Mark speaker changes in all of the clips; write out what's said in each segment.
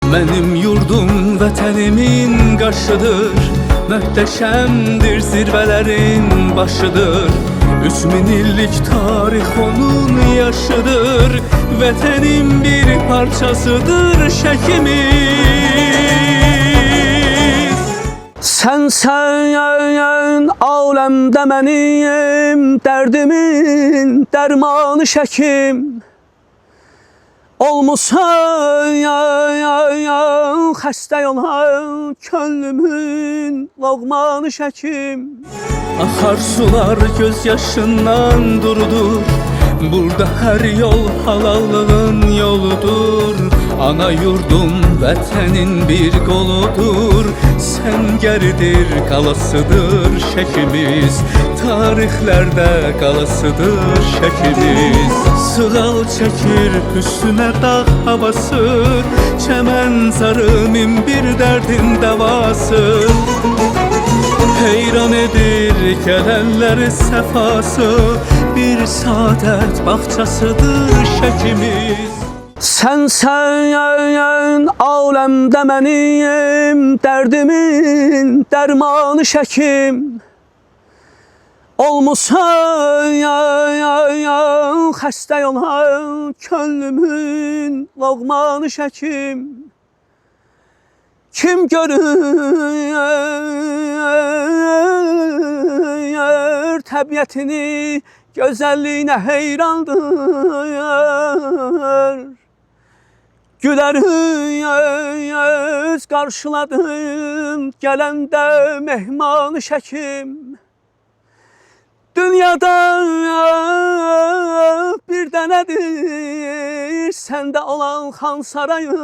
Speaker 1: Benim yurdum vətənimin qaşıdır, möhtəşəmdir zirvələrin başıdır. 3000 illik tarix onun yaşıdır, vətənin bir parçasıdır şəkimiz. Sən aləmdə mənim dərdimin dərmanı şəkim. Olmusan xəstə olan könlümün loğmanı şəkim. Axar sular göz yaşından durudur, burada hər yol halallığın yoludur. Ana yurdum vətənin bir qoludur, səngərdir qalasıdır şəkimiz. Tarixlərdə qalasıdır şəkimiz. Sığal çəkir üstünə dağ havası, çəmən zarı min bir dərdin dəvası. Heyran edir gələnləri səfası, bir saadət bağçasıdır şəkimiz. Sən aləmdə mənim dərdimin dərmanı şəkim. Olmusan xəstə olan könlümün loğmanı şəkim. Kim görür təbiətini, gözəlliyinə heyrandır. Gülərüz qarşıladım gələndə mehmanı şəkim. Dünyada bir dənədir səndə olan xan sarayım.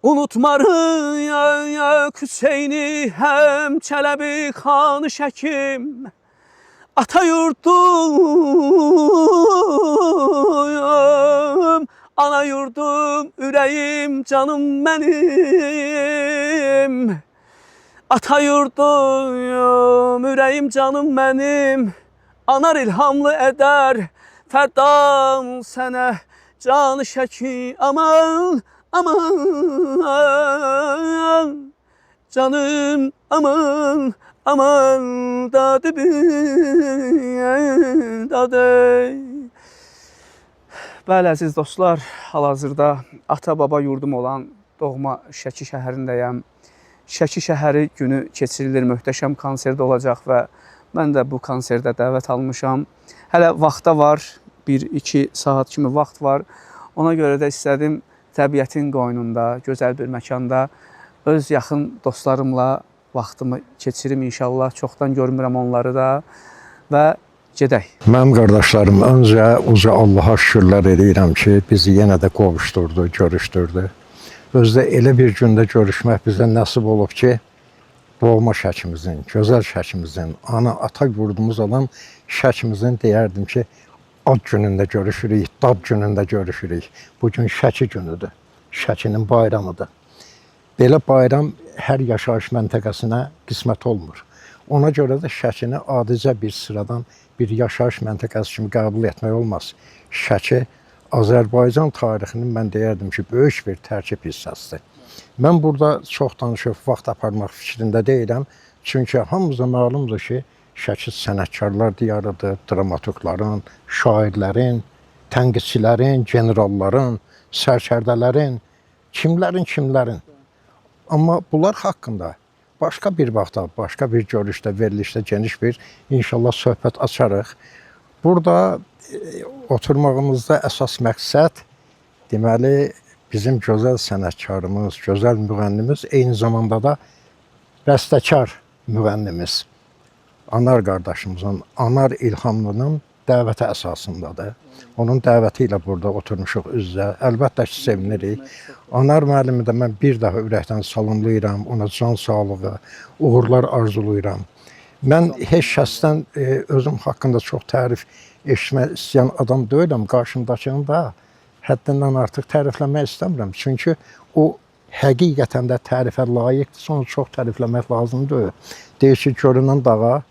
Speaker 1: Unutmarım Hüseyni həm Çələbi xanı şəkim. Ata yurdum, ana yurdum, ürəyim, canım mənim. Ata yurdum, ürəyim, canım mənim. Anar ilhamlı edər, fədam sənə canı şəki. Aman, aman, canım, aman, aman, dadı dadı. Bəli, əziz dostlar, hal-hazırda ata-baba yurdum olan doğma Şəki şəhərindəyəm. Şəki şəhəri günü keçirilir, möhtəşəm konsert olacaq və mən də bu konserdə dəvət almışam. Hələ vaxta var, 1-2 saat kimi vaxt var. Ona görə də istədim təbiətin qoynunda, gözəl bir məkanda öz yaxın dostlarımla vaxtımı keçirim inşallah. Çoxdan görmürəm onları da və gedək.
Speaker 2: Mənim qardaşlarım, öncə uca Allaha şükürlər edirəm ki, bizi yenə də qovuşdurdu, görüşdürdü. Özdə elə bir gündə görüşmək bizə nəsib olub ki, doğma Şəkimizin, gözəl Şəkimizin, ata yurdumuz olan Şəkimizin deyərdim ki, ad günündə görüşürük, dad günündə görüşürük. Bugün Şəki günüdür, Şəkinin bayramıdır. Belə bayram hər yaşayış məntəqəsinə qismət olmur. Ona görə də Şəkini adicə bir sıradan bir yaşayış məntəqəsi kimi qəbul etmək olmaz. Şəki Azərbaycan tarixinin mən deyərdim ki, böyük bir tərkib hissəsidir. Mən burada çox danışıb vaxt aparmaq fikrində deyirəm. Çünki hamımıza məlumdur ki, Şəki sənətkarlar diyarıdır, dramaturqların, şairlərin, tənqidçilərin, generalların, sərkərdələrin, kimlərin. Amma bunlar haqqında başqa bir vaxtda, başqa bir görüşdə, verilişdə geniş bir inşallah söhbət açarıq. Burada oturmağımızda əsas məqsəd deməli bizim gözəl sənətkarımız, gözəl müğənnimiz, eyni zamanda da bəstəkar müğənnimiz Anar qardaşımızın, Anar İlhamlının dəvəti əsasındadır. Onun dəvəti ilə burada oturmuşuq üzrə. Əlbəttə ki, sevinirik. Anar müəllimi də mən bir daha ürəkdən salamlayıram, ona can sağlığı, uğurlar arzuluyuram. Mən heç şəxsdən özüm haqqında çox tərif eşitmək istəyən adam deyiləm. Qarşımdakını da həddindən artıq tərifləmək istəmirəm. Çünki o həqiqətən də tərifə layiqdir, sonra çox tərifləmək lazımdır. Deyir ki, görünən dağa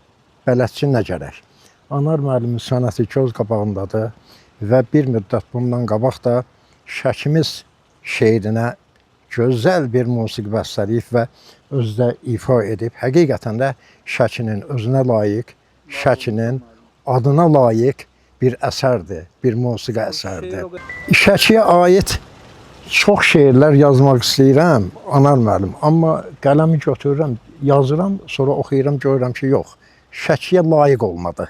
Speaker 2: bələdçi nə gərək? Anar müəllimin sənəti göz qabağındadır və bir müddət bundan qabaq da Şəkimiz şeirinə gözəl bir musiqi bəstələyib və özü də ifa edib. Həqiqətən də Şəkinin özünə layiq, Şəkinin adına layiq bir əsərdir, bir musiqi əsərdir. Şəkiyə aid çox şeirlər yazmaq istəyirəm, Anar müəllim. Amma qələmi götürürəm, yazıram, sonra oxuyuram, görürəm ki, yox, Şəkiyə layiq olmadı.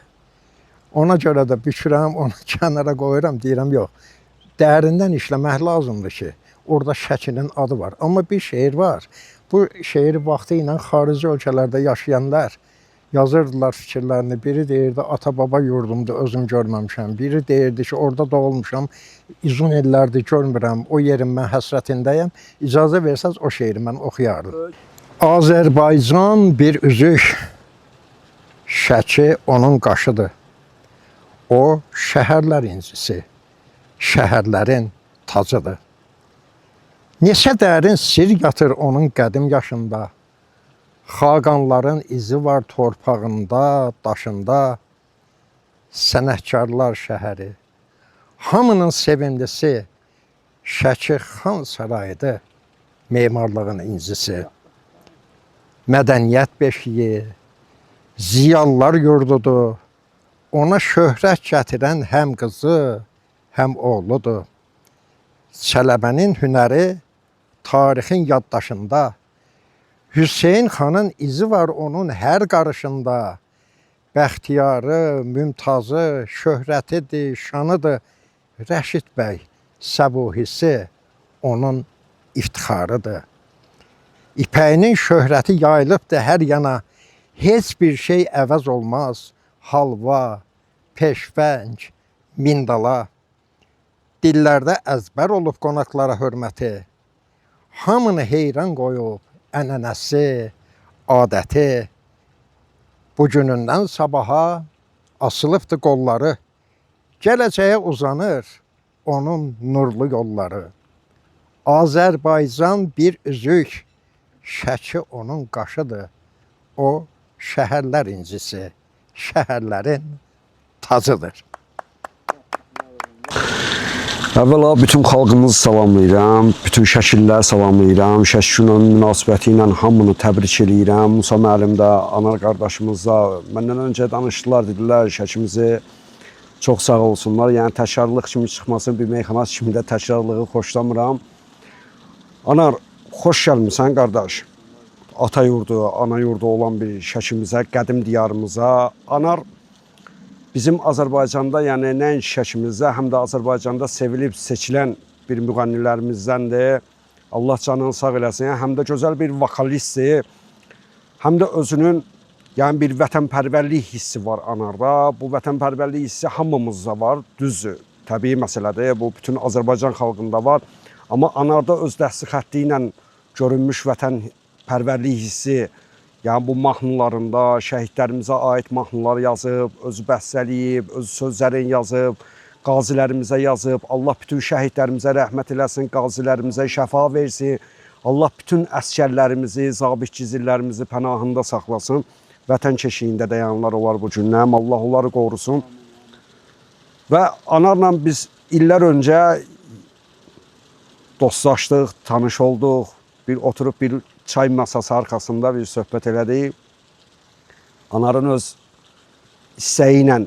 Speaker 2: Ona görə də bükürəm, onu kənara qoyuram, deyirəm, yox. Dərindən işləmək lazımdır ki, orada Şəkinin adı var. Amma bir şeir var. Bu şeiri vaxtı ilə xarici ölkələrdə yaşayanlar yazırdılar fikirlərini. Biri deyirdi, ata-baba yurdumda özüm görməmişəm. Biri deyirdi ki, orada doğulmuşam, uzun illərdir görmürəm, o yerin mən həsrətindəyəm. İcazə versəz o şeiri mən oxuyardım. Azərbaycan bir üzük, Şəki onun qaşıdır. O şəhərlər incisi, şəhərlərin tacıdır. Neçə dərin sir yatır onun qədim yaşında. Xaqanların izi var torpağında, daşında. Sənətkarlar şəhəri, hamının sevimlisi, Şəki xan sarayıdır, memarlığın incisi. Mədəniyyət beşiyi, ziyalılar yurdudur. Ona şöhrət gətirən həm qızı, həm oğludur. Çələbənin hünəri tarixin yaddaşında. Hüseyin xanın izi var onun hər qarışında. Bəxtiyarı, mümtazı, şöhrətidir, şanıdır. Rəşid bəy səbuhisi onun iftixarıdır. İpəyinin şöhrəti yayılıbdır hər yana. Heç bir şey əvəz olmaz. Halva, peşvəng, mindala. Dillərdə əzbər olub qonaqlara hörməti. Hamını heyran qoyub ənənəsi, adəti. Bugünündən sabaha asılıbdır qolları. Gələcəyə uzanır onun nurlu yolları. Azərbaycan bir üzük, Şəki onun qaşıdır. O şəhərlər incisi, şəhərlərin tacıdır.
Speaker 3: Əvvəla bütün xalqımızı salamlayıram, bütün şəkilləri salamlayıram. Şəki günü münasibəti ilə hamını təbrik edirəm. Musa müəllim də, Anar qardaşımız da məndən öncə danışdılar, dedilər Şəkimizi çox sağ olsunlar. Yəni təkrarlıq kimi çıxmasın, bir meyxana kimi də təkrarlığı xoşlamıram. Anar, xoş gəlmisən qardaş. Ata yurdu, ana yurdu olan bir Şəkimizə, qədim diyarımıza. Anar bizim Azərbaycanda, yəni nəinki Şəkimizdə, həm də Azərbaycanda sevilib seçilən bir müğənnilərimizdəndir. Allah canını sağ eləsin. Həm də gözəl bir vokalistdir. Həm də özünün yəni bir vətənpərvərlik hissi var Anarda. Bu vətənpərvərlik hissi hamımızda var. Düzdür, təbii məsələdir. Bu bütün Azərbaycan xalqında var. Amma Anarda öz dəsti xətti ilə görünmüş vətənpərvərlik hissi, yəni bu mahnılarında şəhidlərimizə aid mahnılar yazıb, özü bəstələyib, özü sözlərini yazıb, qazilərimizə yazıb. Allah bütün şəhidlərimizə rəhmət eləsin, qazilərimizə şəfa versin. Allah bütün əskərlərimizi, zabit gizirlərimizi pənahında saxlasın. Vətən keşiyində dayananlar olar bu gündən. Allah onları qorusun. Və Anarla biz illər öncə dostlaşdıq, tanış olduq. Bir oturub bir çay masası arxasında bir söhbət elədik. Anarın öz istəyi ilə,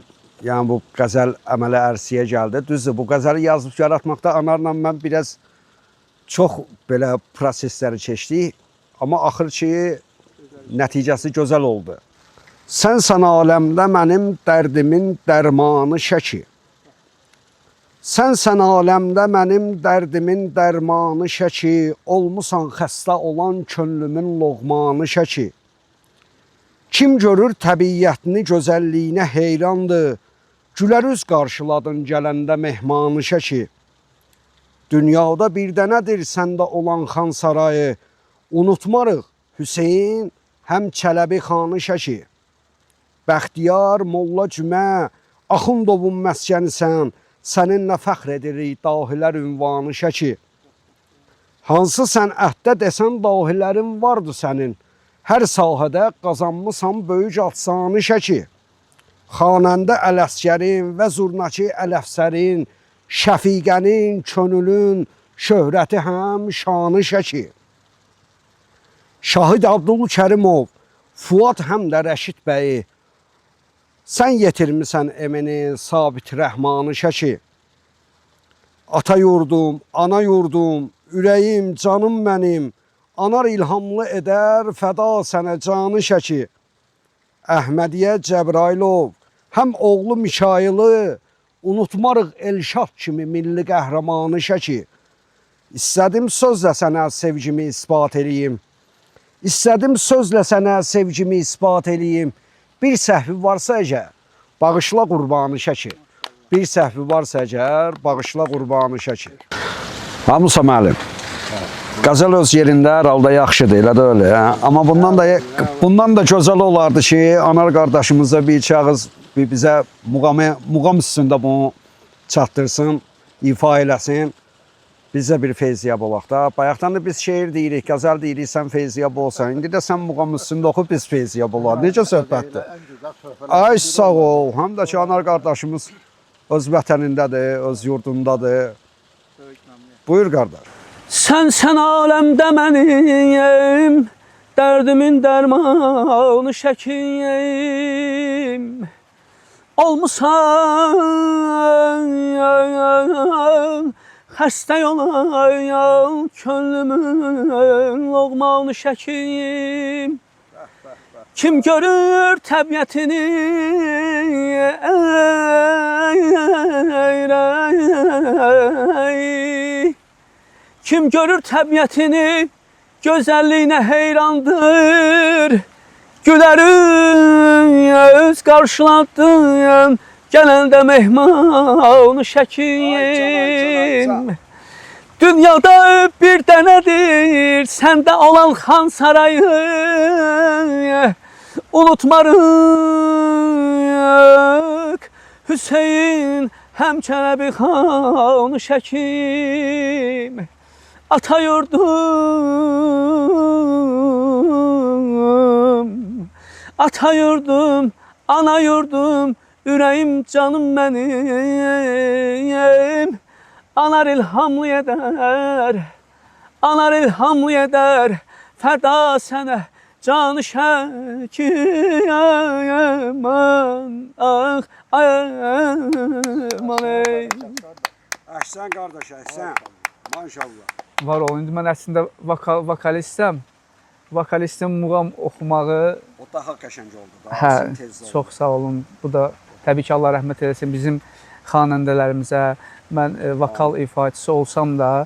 Speaker 3: yəni bu qəzəl əmələ ərsiyə gəldi. Düzdür, bu qəzəli yazıb yaratmaqda Anarla mən biraz çox belə prosesləri keçdik. Amma axır ki, nəticəsi gözəl oldu. Sənsən aləmdə mənim dərdimin dərmanı Şəki. Sənsən aləmdə mənim dərdimin dərmanı Şəki, olmusan xəstə olan könlümün loğmanı Şəki. Kim görür təbiyyətini, gözəlliyinə heyrandır, gülər üz qarşıladın gələndə mehmanı Şəki. Dünyada bir dənədir səndə olan xan sarayı, unutmarıq Hüseyin həm Çələbi xanı Şəki. Bəxtiyar, Molla Cümə, Axundovun məskənisən, səninlə fəxr edirik dahilər ünvanı Şəki. Hansı sənətdə desən dahilərin vardı sənin, hər sahədə qazanmısan böyük atsanı Şəki. Xanəndə Ələsgərin və zurnaki Ələfsərin, Şəfiqənin könülün şöhrəti həm şanı Şəki. Şahid Abdülkərimov, Fuad həm də Rəşid bəyi, sən yetirmisən emini Sabit Rəhmanı Şəki. Ata yurdum, ana yurdum, ürəyim, canım mənim, anar ilhamlı edər fəda sənə canı Şəki. Əhmədiyyə Cəbrailov, həm oğlu Mikaili, unutmarıq Elşad kimi milli qəhrəmanı Şəki. İstədim sözlə sənə sevgimi ispat eləyim. İstədim sözlə sənə sevgimi ispat eləyim. Bir səhvi varsa əgər, bağışla qurbanı Şəki. Bir səhvi varsa əgər, bağışla qurbanı Şəki. Musa müəllim, qəzəl öz yerində hər halda yaxşıdır, elə də öyle. Amma bundan da gözəl olardı ki, anar qardaşımıza bir iki ağız bizə muğam üstündə bunu çatdırsın, ifa eləsin. Bizə bir feyziyab olaq da. Bayaqdan da biz şeir deyirik, qəzəl deyirik, sən feyziyab olsan. İndi də sən muğam üstündə oxub biz feyziyab olaq. Necə söhbətdir? Ay sağ ol. Həm də ki, anar qardaşımız öz vətənindədir, öz yurdundadır. Buyur qardaş.
Speaker 1: Sən aləmdə mənim, dərdimin dərmanı şəkiyim. Olmusan xəstə yolan könlümün loğmanı şəkiyim. Kim görür təbiətini, kim görür təbiətini, gözəlliyinə heyrandır. Gülərin qarşıladım, gələndə mehmanı şəkiyim. Dünyada bir dənədir, səndə olan xan sarayı. Unutmarıq Hüseyin həm Çələbi xanı şəkim. Ata yurdum, ata yurdum, ana yurdum, ürəyim, canım mənim. Anar ilhamlı edər, anar ilhamlı edər, fəda sənə canı şəkim. Ah, aman ey.
Speaker 3: Əhsən qardaş, əhsən. Maşallah.
Speaker 1: Var ol, indi mən əslində vokalistin muğam oxumağı.
Speaker 3: O daha qəşəng oldu.
Speaker 1: Hə, çox sağ olun. Bu da təbii ki, Allah rəhmət eləsin bizim xanəndələrimizə. Mən vokal ifaçısı olsam da,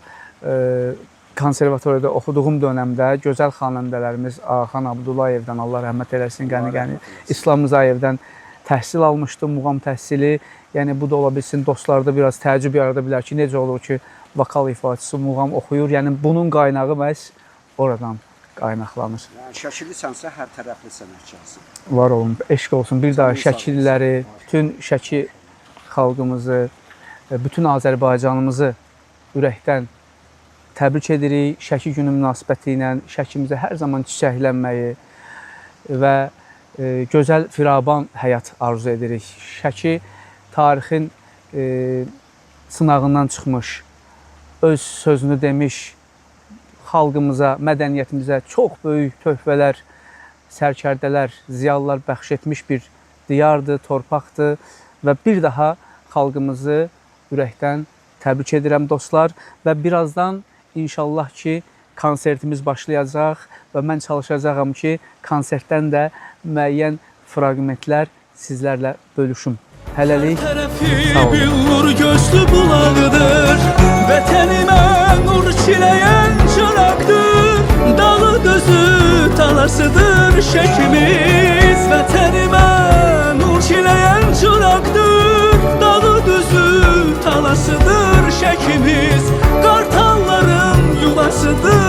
Speaker 1: konservatoriyada oxuduğum dönəmdə gözəl xanəndələrimiz Axan Abdullayevdən, Allah rəhmət eləsin, Qəni İslam Muzayevdən təhsil almışdım, muğam təhsili. Yəni, bu da ola bilsin, dostlarda biraz təəccüb yarada bilər ki, necə olur ki, vokal ifaçısı muğam oxuyur. Yəni, bunun qaynağı məhz oradan qaynaqlanır.
Speaker 3: Yəni, Şəkillisənsə, hər tərəfli sənətçisən.
Speaker 1: Var olun, eşq olsun. Bir daha Şəkililəri, bütün Şəki xalqımızı, bütün Azərbaycanımızı ürəkdən təbrik edirik. Şəki günü münasibəti ilə Şəkimizə hər zaman çiçəklənməyi və gözəl firaban həyat arzu edirik. Şəki tarixin sınağından çıxmış, öz sözünü demiş, xalqımıza, mədəniyyətimizə çox böyük töhfələr, sərkərdələr, ziyalılar bəxş etmiş bir diyardır, torpaqdır və bir daha xalqımızı ürəkdən təbrik edirəm dostlar və birazdan inşallah ki konsertimiz başlayacaq və mən çalışacağam ki konsertdən də müəyyən fraqmentlər sizlərlə bölüşüm. Hələlik sağ olun.
Speaker 4: Nur gözlü bulağıdır, vətənimə nur çiləyən çıraqdır. Dağı gözü talasıdır şəkimiz, vətənimə nur çiləyən çıraqdır. Dağı düzü talasıdır şəkimiz, qartalların yuvasıdır.